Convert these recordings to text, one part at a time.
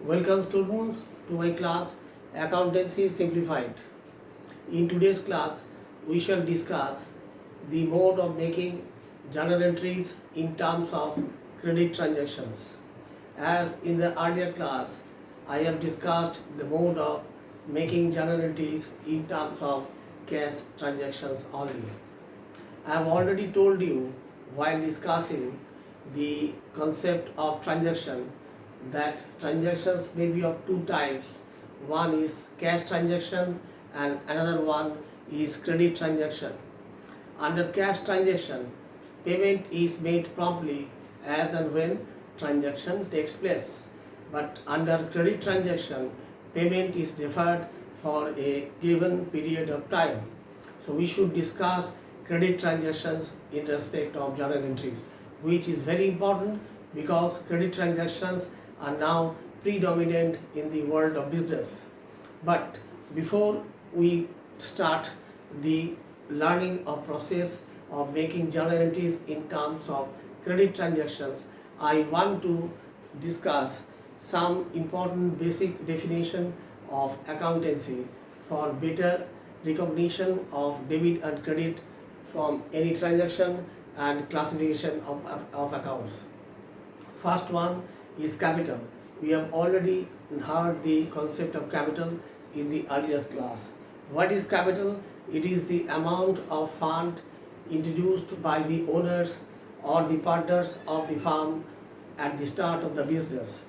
Welcome students to my class Accountancy Simplified. In today's class, we shall discuss the mode of making journal entries in terms of credit transactions. As in the earlier class, I have discussed the mode of making journal entries in terms of cash transactions only. I have already told you while discussing the concept of transaction that transactions may be of two types. One is cash transaction and another one is credit transaction. Under cash transaction, payment is made promptly as and when transaction takes place. But under credit transaction, payment is deferred for a given period of time. So we should discuss credit transactions in respect of journal entries, which is very important because credit transactions are now predominant in the world of business. But before we start the learning or process of making journal entries in terms of credit transactions, I want to discuss some important basic definition of accountancy for better recognition of debit and credit from any transaction and classification of accounts. First one is capital. We have already heard the concept of capital in the earlier class. What is capital? It is the amount of fund introduced by the owners or the partners of the firm at the start of the business.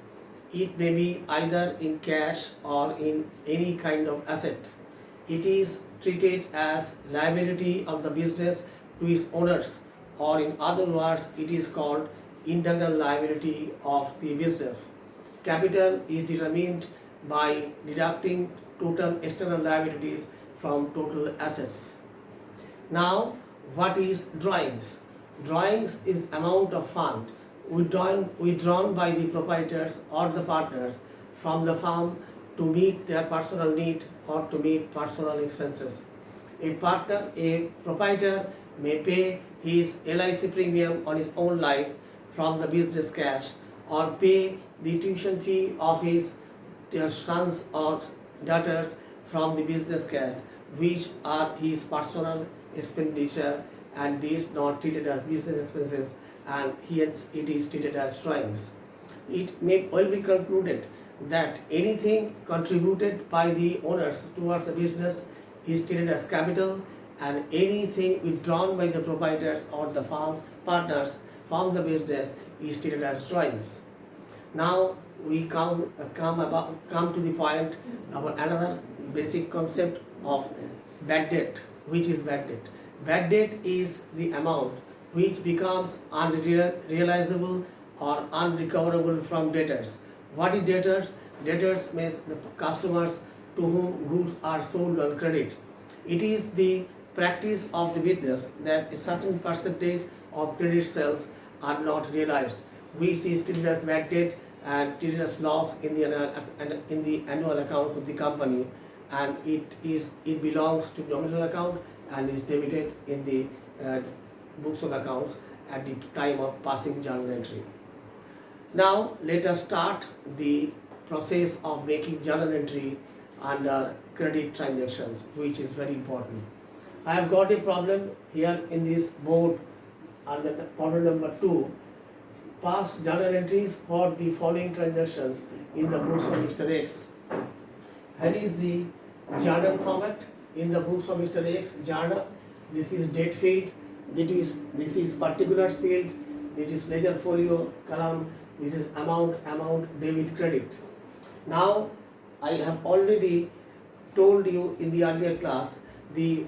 It may be either in cash or in any kind of asset. It is treated as liability of the business to its owners, or in other words, it is called internal liability of the business. Capital is determined by deducting total external liabilities from total assets. Now, what is drawings? Drawings is amount of fund withdrawn by the proprietors or the partners from the firm to meet their personal need or to meet personal expenses. A proprietor may pay his LIC premium on his own life from the business cash or pay the tuition fee of his sons or daughters from the business cash, which are his personal expenditure and is not treated as business expenses, and hence it is treated as drawings. It may well be concluded that anything contributed by the owners towards the business is treated as capital, and anything withdrawn by the proprietors or the firm partners from the business is treated as drawings. Now we come to the point about another basic concept of bad debt. Which is bad debt? Bad debt is the amount which becomes unrealizable or unrecoverable from debtors. What is debtors? Debtors means the customers to whom goods are sold on credit. It is the practice of the business that a certain percentage of credit sales are not realized, which is treated as bad debt and treated as loss in the annual accounts of the company, and it belongs to nominal account and is debited in the books of accounts at the time of passing journal entry. Now let us start the process of making journal entry under credit transactions, which is very important. I have got a problem here in this board under problem number 2. Pass journal entries for the following transactions in the books of Mr. X. Here is the journal format in the books of Mr. X journal. This is date field. This is particulars field. This is ledger folio column. This is amount, debit, credit. Now I have already told you in the earlier class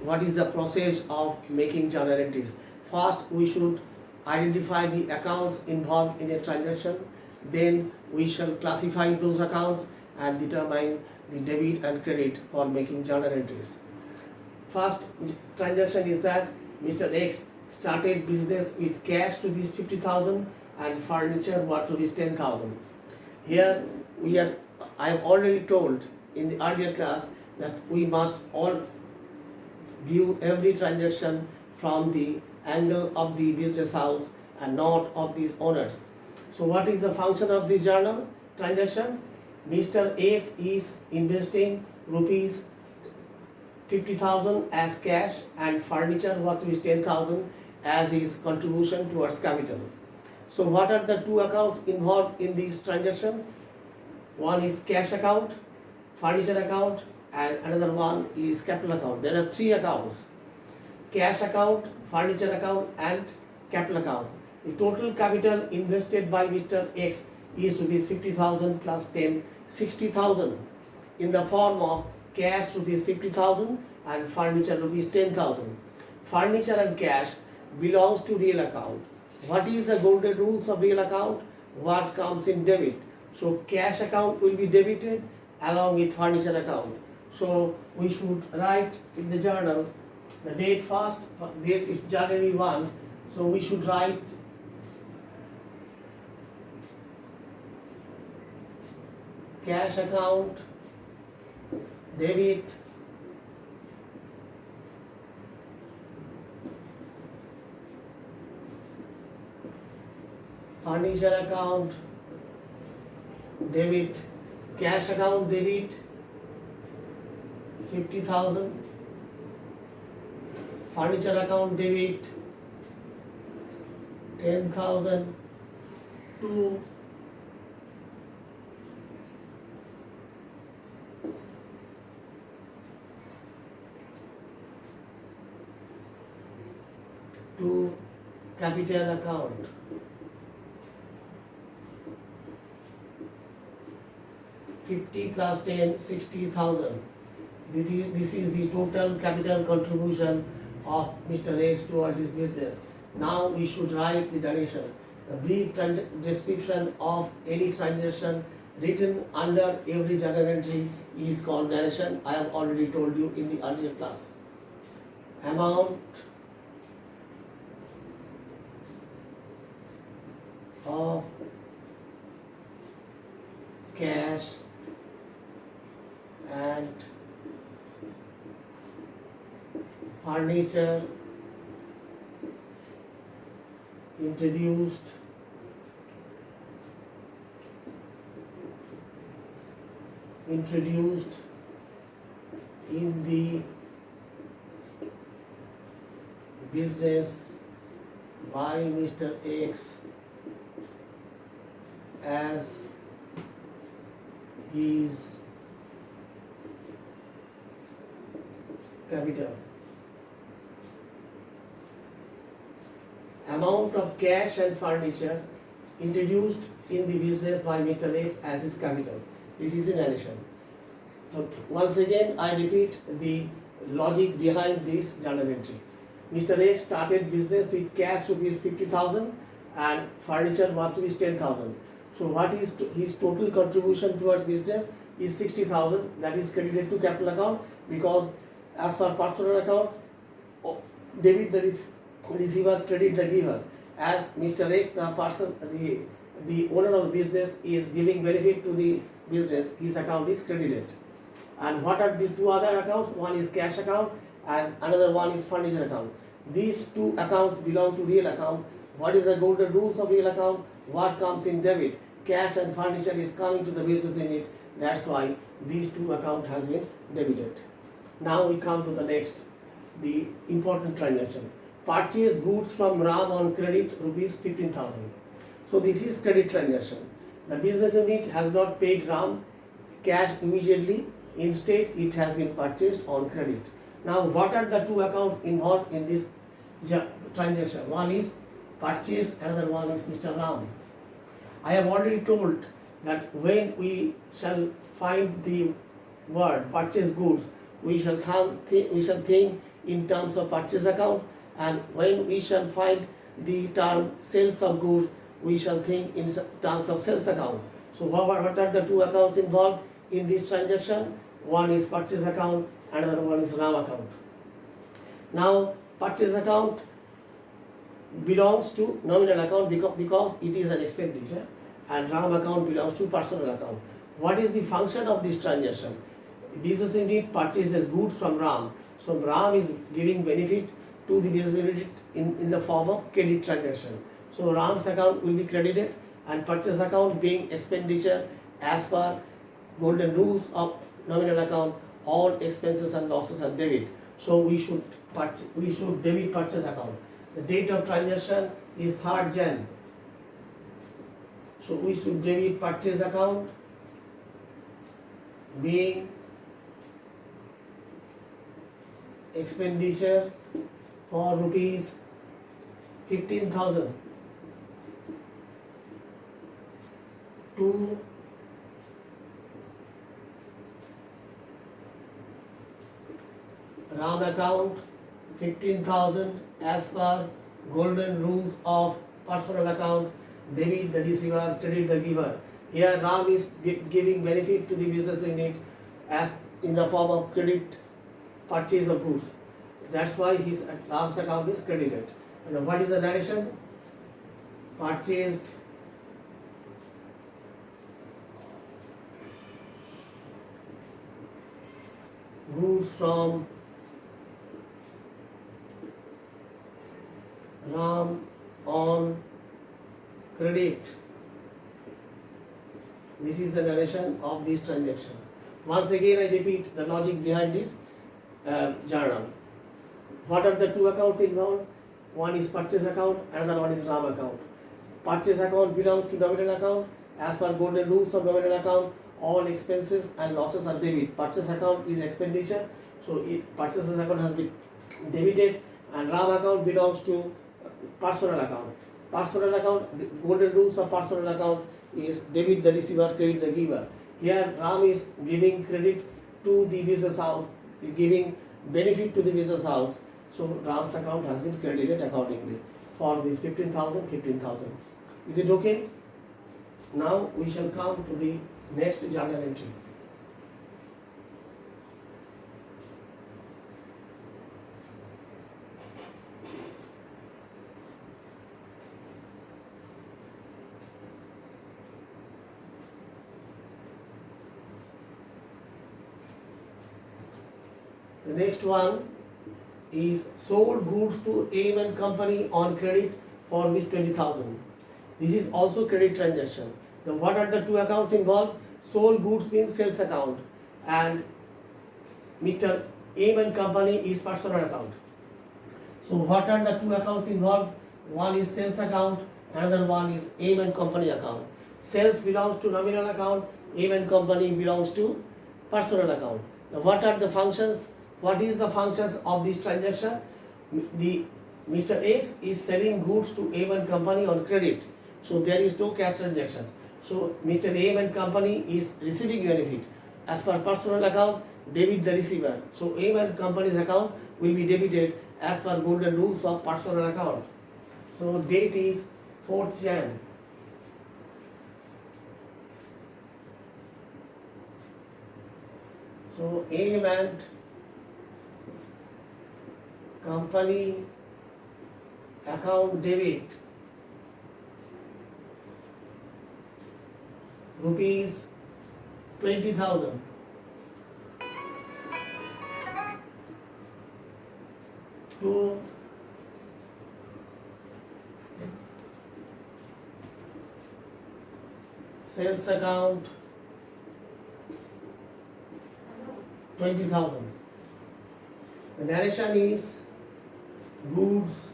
what is the process of making journal entries. First, we should identify the accounts involved in a transaction. Then we shall classify those accounts and determine the debit and credit for making journal entries. First transaction is that Mr. X started business with cash to be 50,000 and furniture was to be 10,000. Here I have already told in the earlier class that we must all view every transaction from the angle of the business house and not of these owners. So what is the function of this journal transaction? Mr. X is investing rupees 50,000 as cash and furniture worth rupees 10,000 as his contribution towards capital. So what are the two accounts involved in this transaction? One is cash account, furniture account, and another one is capital account. There are three accounts: cash account, furniture account, and capital account. The total capital invested by Mr. X is rupees 50,000 plus 10, 60,000 in the form of cash rupees 50,000 and furniture rupees 10,000. Furniture and cash belongs to real account. What is the golden rules of real account? What comes in debit? So cash account will be debited along with furniture account. So we should write in the journal the date first, date is January 1. So we should write cash account, debit, furniture account, debit, cash account, debit 50,000, furniture account, debit 10,000 to capital account. $50 plus 10, 60,000. This is the total capital contribution of Mr. X towards his business. Now we should write the donation. The brief description of any transaction written under every journal entry is called narration. I have already told you in the earlier class. Amount of cash and furniture introduced in the business by Mr. X as his capital. Amount of cash and furniture introduced in the business by Mr. X as his capital. This is the narration. So once again, I repeat the logic behind this journal entry. Mr. X started business with cash rupees 50,000 and furniture worth rupees 10,000. So what is his total contribution towards business is 60,000. That is credited to capital account, because as per personal account, debit the receiver, credit the giver. As Mr. X, the person, the owner of the business, is giving benefit to the business, his account is credited. And what are the two other accounts? One is cash account and another one is furniture account. These two accounts belong to real account. What is the golden rules of real account? What comes in debit? Cash and furniture is coming to the business unit. That's why these two accounts has been debited. Now we come to the next, the important transaction. Purchase goods from Ram on credit rupees 15,000. So this is credit transaction. The business unit has not paid Ram cash immediately. Instead, it has been purchased on credit. Now, what are the two accounts involved in this transaction? One is purchase, another one is Mr. Ram. I have already told that when we shall find the word purchase goods, we shall think in terms of purchase account, and when we shall find the term sales of goods, we shall think in terms of sales account. So what are the two accounts involved in this transaction? One is purchase account, another one is Ram account. Now purchase account belongs to nominal account because it is an expenditure, and Ram account belongs to personal account. What is the function of this transaction? The business unit purchases goods from Ram. So Ram is giving benefit to the business unit in the form of credit transaction. So Ram's account will be credited, and purchase account being expenditure as per golden rules of nominal account, all expenses and losses are debit. So we should debit purchase account. The date of transaction is 3rd Jan. So we should debit purchase account being expenditure for rupees 15,000 to RAM account 15,000 as per golden rules of personal account, debit the receiver, credit the giver. Here RAM is giving benefit to the business unit as in the form of credit purchase of goods. That's why his RAM's account is credited. And what is the narration? Purchased goods from RAM on credit. This is the narration of this transaction. Once again, I repeat the logic behind this journal. What are the two accounts involved? One is purchase account, another one is RAM account. Purchase account belongs to nominal account. As per golden rules of nominal account, all expenses and losses are debit. Purchase account is expenditure, so purchase account has been debited, and RAM account belongs to personal account. Personal account, the golden rules of personal account is debit the receiver, credit the giver. Here RAM is giving credit to the business house, giving benefit to the business house. So RAM's account has been credited accordingly for this 15,000. Is it okay? Now we shall come to the next journal entry. The next one is sold goods to AM & Company on credit for rupees 20,000. This is also credit transaction. Then what are the two accounts involved? Sold goods means sales account, and Mr. AM & Company is personal account. So what are the two accounts involved? One is sales account, another one is AM & Company account. Sales belongs to nominal account, AM & Company belongs to personal account. Now what are the functions? What is the functions of this transaction? The Mr. X is selling goods to AM & Company on credit. So there is no cash transactions. So Mr. AM & Company is receiving benefit. As per personal account, debit the receiver. So AM & Company's account will be debited as per golden rules of personal account. So date is 4th Jan. So AM & Company account debit rupees 20,000 to sales account 20,000. The narration is goods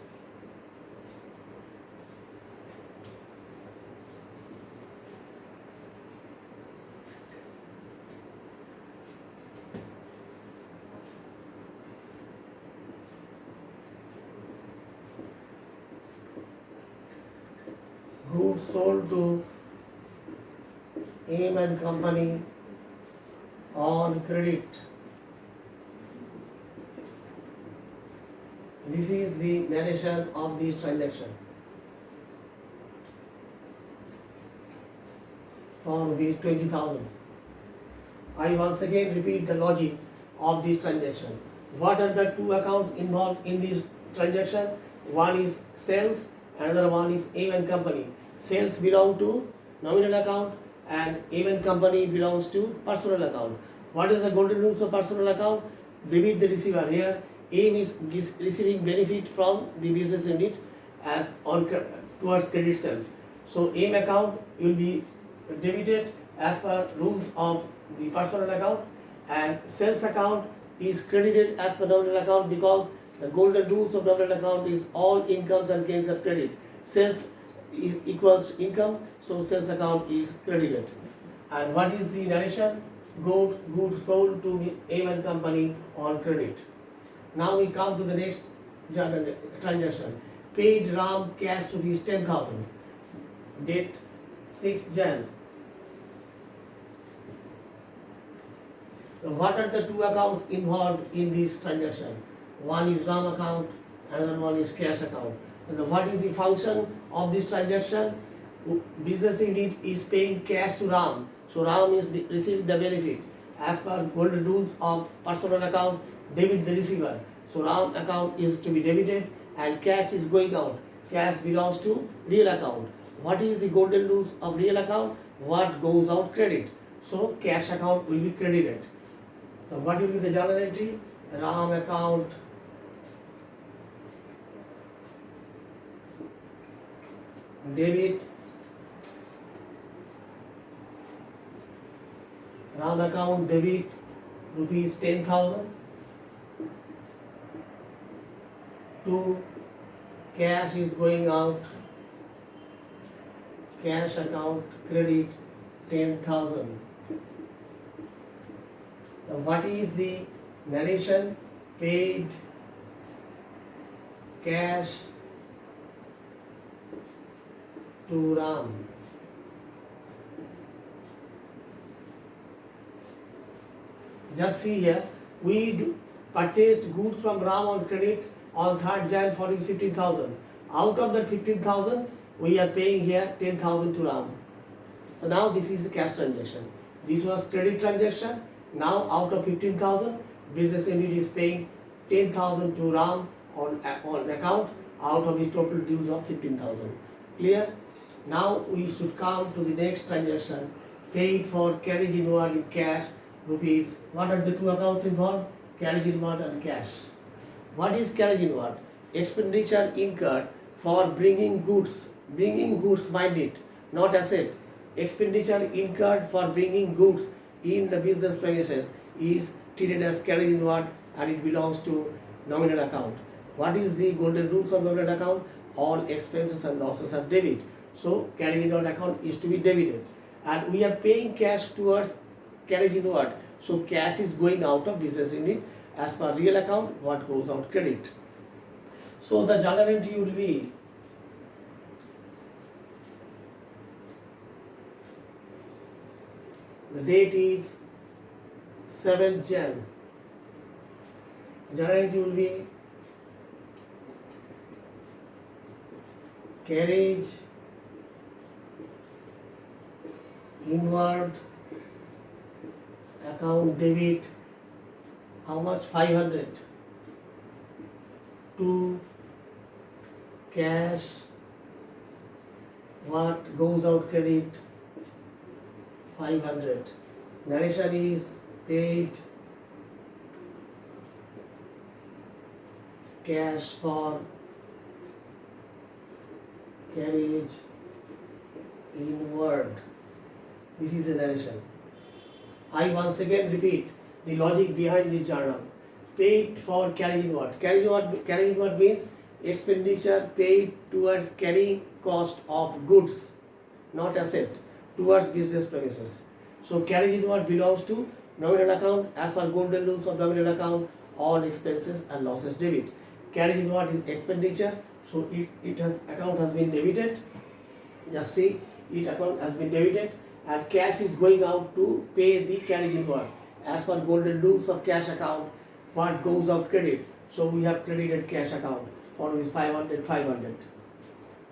sold to AM & Company on credit. This is the narration of this transaction for rupees 20,000. I once again repeat the logic of this transaction. What are the two accounts involved in this transaction? One is sales, another one is AM & Company. Sales belong to nominal account and AM & Company belongs to personal account. What is the golden rules of personal account? Debit the receiver. Here AM is receiving benefit from the business unit as on towards credit sales. So AM account will be debited as per rules of the personal account, and sales account is credited as per nominal account because the golden rules of nominal account is all incomes and gains are credit. Sales is equals to income, so sales account is credited. And what is the narration? Goods sold to A1 company on credit. Now we come to the next transaction. Paid Ram cash rupees 10,000. Date 6 Jan. Now what are the two accounts involved in this transaction? One is Ram account, another one is cash account. And what is the function of this transaction? Business unit is paying cash to Ram, so Ram is receiving the benefit. As per golden rules of personal account, debit the receiver. So Ram account is to be debited and cash is going out. Cash belongs to real account. What is the golden rules of real account? What goes out credit. So cash account will be credited. So what will be the journal entry? Ram account debit, Ram account debit rupees 10,000 to cash is going out, cash account credit 10,000. Now what is the narration? Paid cash to Ram. Just see here, we purchased goods from Ram on credit on 3rd Jan for 15,000. Out of that 15,000, we are paying here 10,000 to Ram. So now this is the cash transaction. This was credit transaction. Now out of 15,000, business unit is paying 10,000 to Ram on account out of his total dues of 15,000. Clear? Now we should come to the next transaction. Paid for carriage inward in cash rupees. What are the two accounts involved? Carriage inward and cash. What is carriage inward? Expenditure incurred for bringing goods. Bringing goods, mind it, not asset. Expenditure incurred for bringing goods in the business premises is treated as carriage inward and it belongs to nominal account. What is the golden rules of nominal account? All expenses and losses are debit. So carriage inward account is to be debited. And we are paying cash towards carriage inward. So cash is going out of business unit. As per real account, what goes out credit. So the journal entry would be the date is 7th Jan. Journal entry will be carriage inward account debit. How much? 500 to cash. What goes out credit? 500. Narration is paid cash for carriage inward. This is the narration. I once again repeat the logic behind this journal. Paid for carriage inward. Carriage inward means expenditure paid towards carrying cost of goods, not asset, towards business premises. So carriage inward belongs to nominal account. As per golden rules of nominal account, all expenses and losses debit. Carriage inward is expenditure, so account has been debited. Just see, it account has been debited and cash is going out to pay the carriage inward. As per golden rules of cash account, what goes out credit. So we have credited cash account for 500.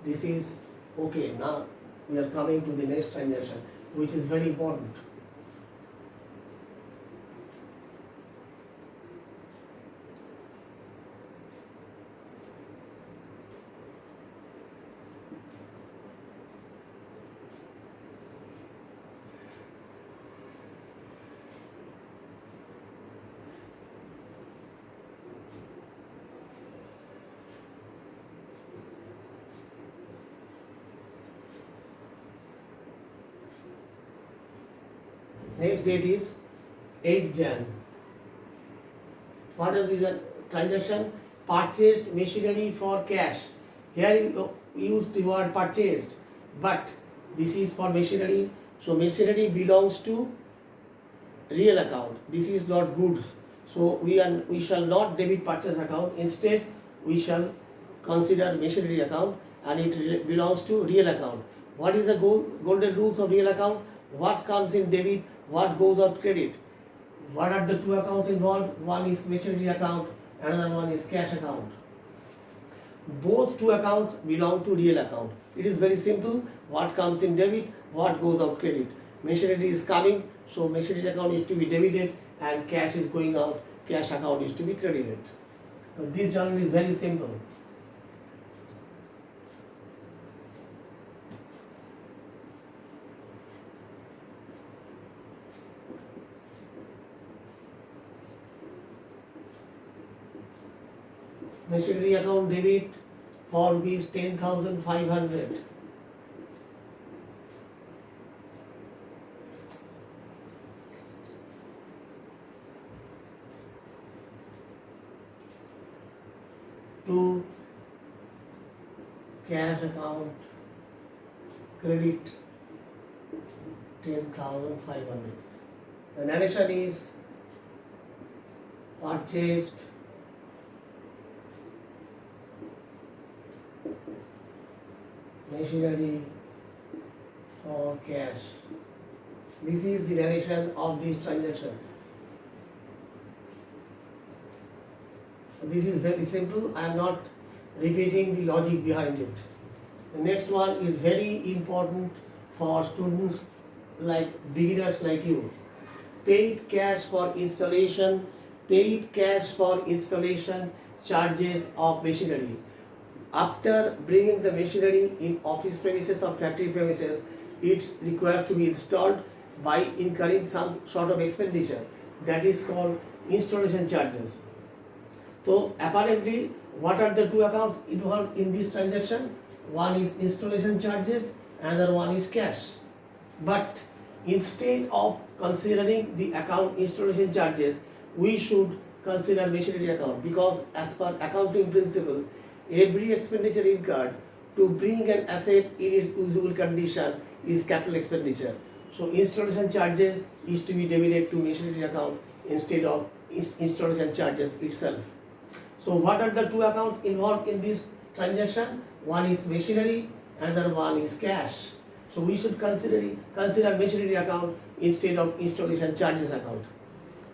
This is okay. Now we are coming to the next transaction, which is very important. Next date is 8th Jan. What is this transaction? Purchased machinery for cash. Here you use the word purchased, but this is for machinery. So machinery belongs to real account. This is not goods. So we shall not debit purchase account. Instead, we shall consider machinery account, and it belongs to real account. What is the golden rules of real account? What comes in debit? What goes out credit? What are the two accounts involved? One is machinery account, another one is cash account. Both two accounts belong to real account. It is very simple. What comes in debit, what goes out credit. Machinery is coming, so machinery account is to be debited, and cash is going out, cash account is to be credited. This journal is very simple. Machinery account debit for rupees 10,500. To cash account credit 10,500. The narration is purchased machinery for cash. This is the narration of this transaction. This is very simple. I am not repeating the logic behind it. The next one is very important for students like beginners like you. Paid cash for installation, charges of machinery. After bringing the machinery in office premises or factory premises, it's required to be installed by incurring some sort of expenditure. That is called installation charges. So apparently, what are the two accounts involved in this transaction? One is installation charges, another one is cash. But instead of considering the account installation charges, we should consider machinery account, because as per accounting principle, every expenditure incurred to bring an asset in its usable condition is capital expenditure. So installation charges is to be debited to machinery account instead of installation charges itself. So what are the two accounts involved in this transaction? One is machinery, another one is cash. So we should consider machinery account instead of installation charges account.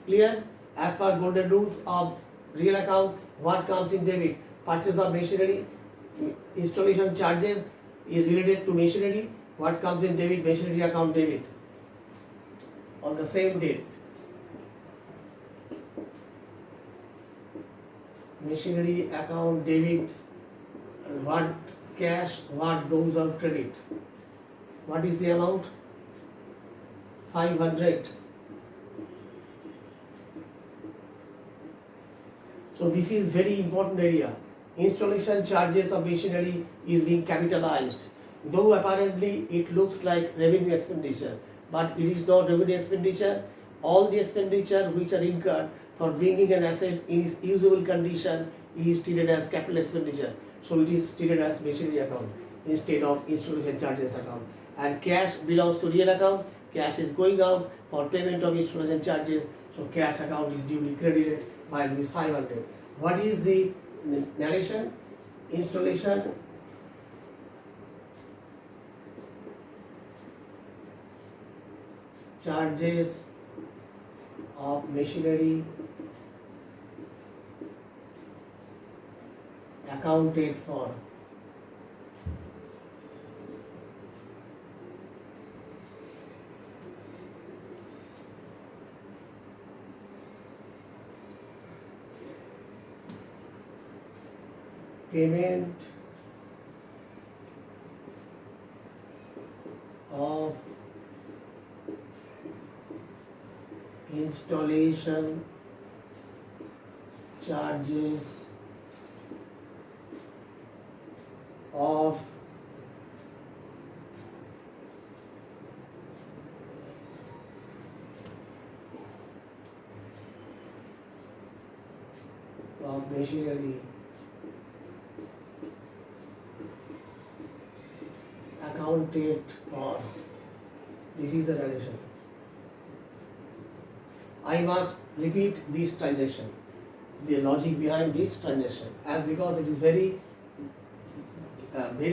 Clear? As per golden rules of real account, what comes in debit? Purchase of machinery, installation charges is related to machinery. What comes in debit? Machinery account debit on the same date. Machinery account debit, what cash, what goes out credit. What is the amount? 500. So this is very important area. Installation charges of machinery is being capitalized. Though apparently it looks like revenue expenditure, but it is not revenue expenditure. All the expenditure which are incurred for bringing an asset in its usable condition is treated as capital expenditure. So it is treated as machinery account instead of installation charges account. And cash belongs to real account. Cash is going out for payment of installation charges. So cash account is duly credited by rupees 500. What is the narration? Installation charges of machinery accounted for. Payment of installation charges of of machinery accounted for. This is the narration. I must repeat this transaction, the logic behind this transaction, as because it is very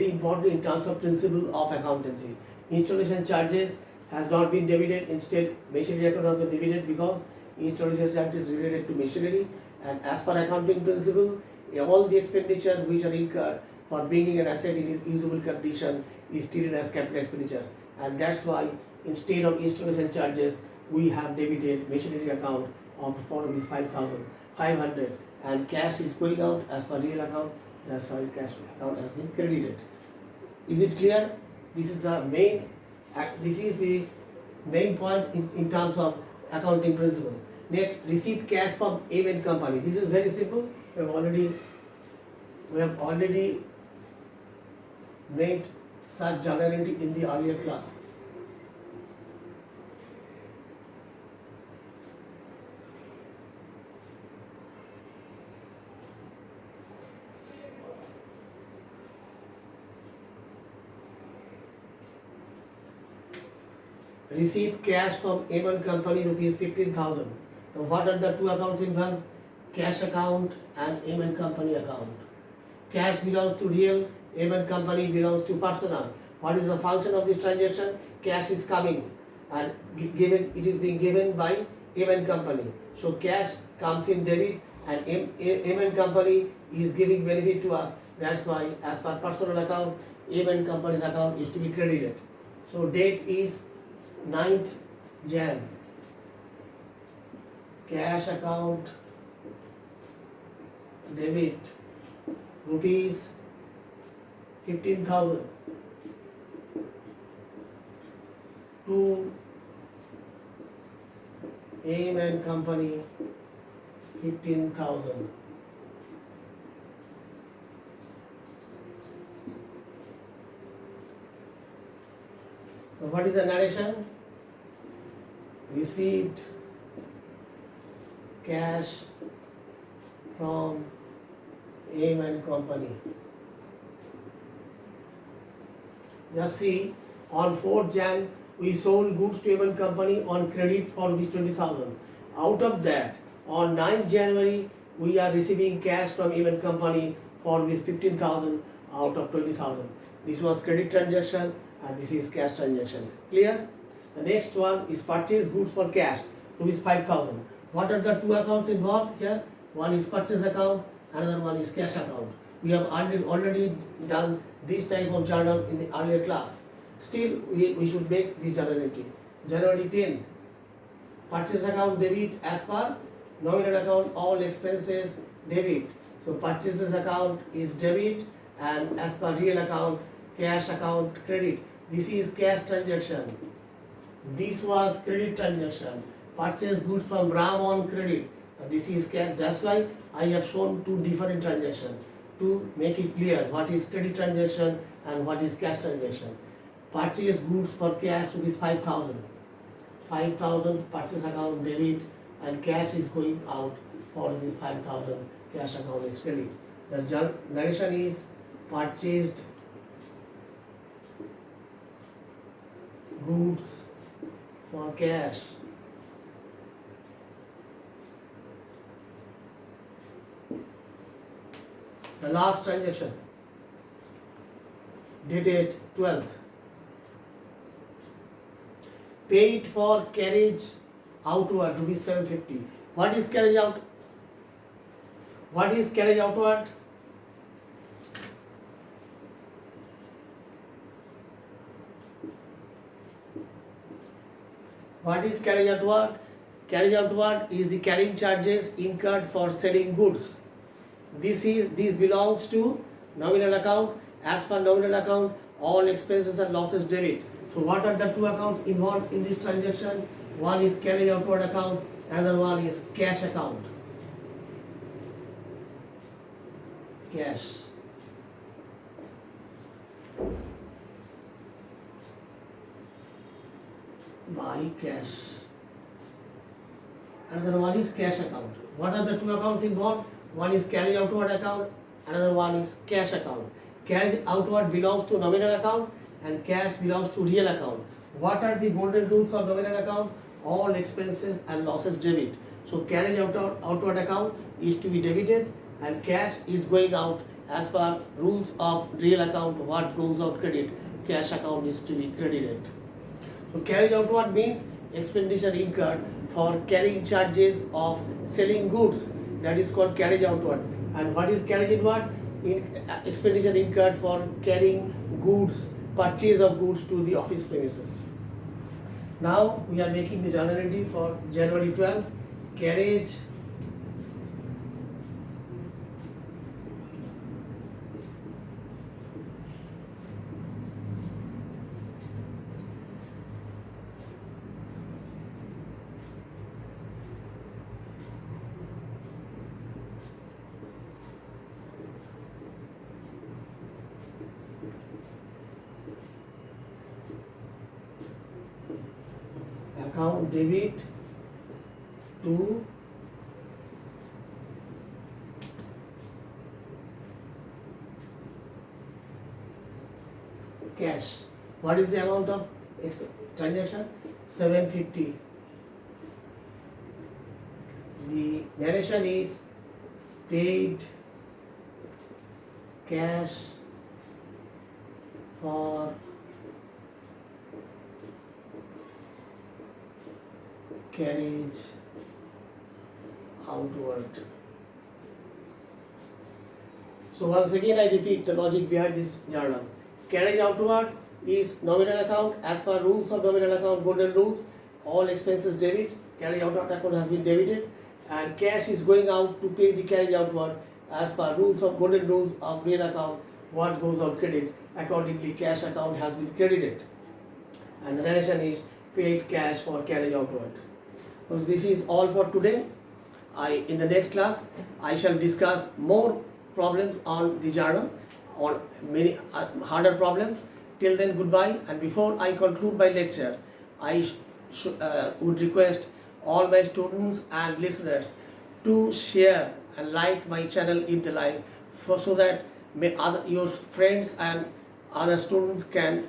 important in terms of principle of accountancy. Installation charges has not been debited, instead machinery account has been debited because installation charges related to machinery, and as per accounting principle, all the expenditure which are incurred for bringing an asset in its usable condition is treated as capital expenditure, and that's why instead of installation charges we have debited machinery account of for rupees 5,500, and cash is going out as per real account. That's why cash account has been credited. Is it clear? This is the main point in terms of accounting principle. Next, receive cash from M company. This is very simple. We have already made such journal entry in the earlier class. Received cash from M company rupees 15,000. Now what are the two accounts involved? Cash account and M company account. Cash belongs to real, M company belongs to personal. What is the function of this transaction? Cash is coming and it is being given by M company. So cash comes in debit and M company is giving benefit to us. That's why as per personal account, M company's account is to be credited. So date is 9th Jan. Cash account debit rupees 15,000 to M and company 15,000. So what is the narration? Received cash from M and company. Just see, on 4th Jan we sold goods to M and company on credit for rupees 20,000. Out of that, on 9th January we are receiving cash from M and company for rupees 15,000 out of 20,000. This was credit transaction and this is cash transaction. Clear? The next one is purchase goods for cash, rupees 5,000. What are the two accounts involved here? One is purchase account, another one is cash account. We have already done this type of journal in the earlier class. Still, we should make the journal entry. January 10, purchase account debit as per nominal account, all expenses debit. So purchases account is debit and as per real account, cash account credit. This is cash transaction. This was credit transaction. Purchase goods from Ram on credit. This is cash. That's why I have shown two different transactions to make it clear what is credit transaction and what is cash transaction. Purchase goods for cash rupees 5,000. 5,000 purchase account debit and cash is going out for rupees 5,000. Cash account is credit. The narration is purchased goods for cash. The last transaction dated 12th. Paid for carriage outward rupees 750. What is carriage out? What is carriage outward? What is carriage outward? Carriage outward is the carrying charges incurred for selling goods. This belongs to nominal account. As per nominal account, all expenses and losses debit. So what are the two accounts involved in this transaction? One is carriage outward account, another one is cash account. Cash. Buy cash. Another one is cash account. What are the two accounts involved? One is carriage outward account, another one is cash account. Carriage outward belongs to nominal account and cash belongs to real account. What are the golden rules of nominal account? All expenses and losses debit. So carriage outward account is to be debited and cash is going out as per rules of real account. What goes out credit, cash account is to be credited. So carriage outward means expenditure incurred for carrying charges of selling goods, that is called carriage outward. And what is carriage inward? Expenditure incurred for carrying goods, purchase of goods to the office premises. Now we are making the journal entry for January 12, carriage account debit to cash. What is the amount of transaction? 750. The narration is paid cash for carriage outward. So once again I repeat the logic behind this journal. Carriage outward is nominal account as per rules of nominal account, golden rules. All expenses debit, carriage outward account has been debited, and cash is going out to pay the carriage outward as per rules of golden rules of real account. What goes out credit, accordingly cash account has been credited, and the narration is paid cash for carriage outward. So this is all for today. In the next class I shall discuss more problems on the journal, on many harder problems. Till then, goodbye. And before I conclude my lecture, I would request all my students and listeners to share and like my channel if they like, so that your friends and other students can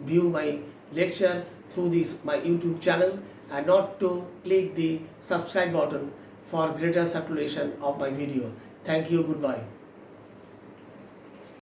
view my lecture through this my YouTube channel, and not to click the subscribe button for greater circulation of my video. Thank you. Goodbye.